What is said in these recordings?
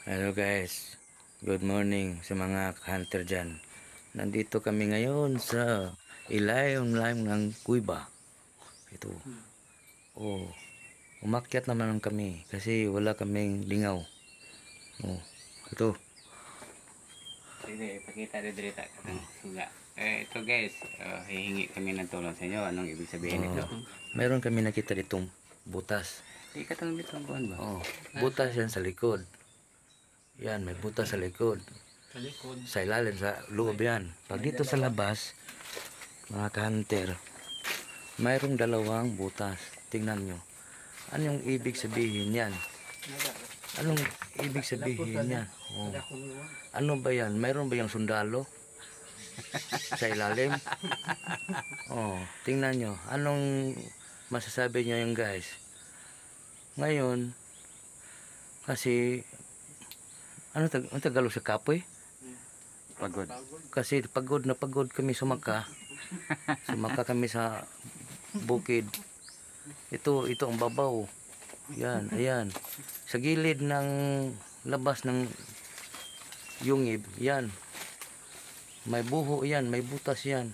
Hello guys, good morning sa mga hunter dyan. Nandito kami ngayon sa ilalim ng kuiba. Ito. Oh, umakyat naman kami kasi wala kaming lingaw. Oh, ito. Sige, ipakita rin dito ang suga. Ito guys, hihingi kami ng tulong sa inyo. Anong ibig sabihin nito? Mayroon kami nakita ditong butas. Hindi ka itong bitong buwan ba? Oh, butas yan sa likod. Yan, may butas sa likod. Sa ilalim, sa loob yan. Pag dito sa labas, mga ka-hunter, mayroong dalawang butas. Tingnan nyo. Anong ibig sabihin yan? Anong ibig sabihin yan? Oh. Ano ba yan? Mayroon ba yung sundalo? Sa ilalim? Oh, tingnan nyo. Anong masasabi nyo yung guys? Ngayon, kasi ano Tagalog sa kapoy? Pagod. Kasi pagod na pagod kami sumaka. Sumaka kami sa bukid. Ito ang babaw. Yan, ayan. Sa gilid ng labas ng yungib, yan. May buho yan, may butas yan.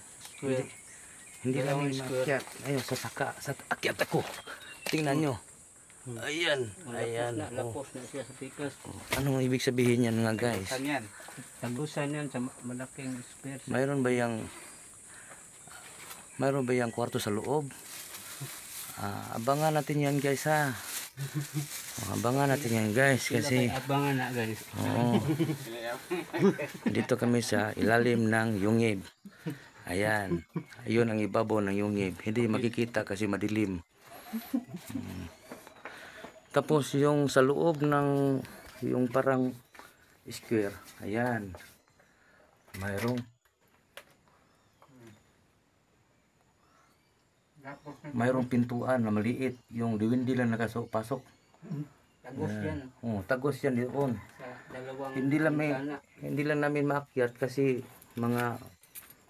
Hindi namin maakyat. Ayun, sa akyat ako. Tingnan nyo. Ayan, ayan. Oh. Anong ibig sabihin yan mga guys? Tagusan yan sa malaking space. Mayroon ba yung kwarto sa loob? Abangan natin yan guys ha. Abangan natin yan guys kasi Abangan na guys. oo. Dito kami sa ilalim ng yungib. Ayan. Ayun ang ibabaw ng yungib. Hindi makikita kasi madilim. Tapos yung sa loob ng yung parang square. Ayan. Mayroong pintuan na maliit. Yung diwindi lang nakasok-pasok. Tagos yan. Oh, tagos yan doon. Sa dalawang Hindi lang namin maakyat kasi mga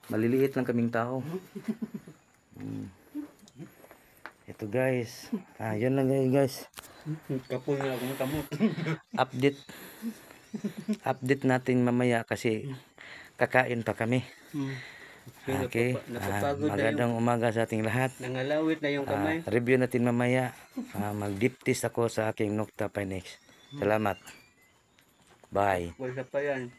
maliliit lang kaming tao. Ito guys. Yan lang guys. Kapoy na akong kamot. Update natin mamaya kasi kakain pa kami. Okay. Magandang umaga sa ating lahat. Nangalawit na yung kamay. Review natin mamaya. Mag-deep test ako sa aking Nocta Pinex. Salamat. Bye. Wala pa yan.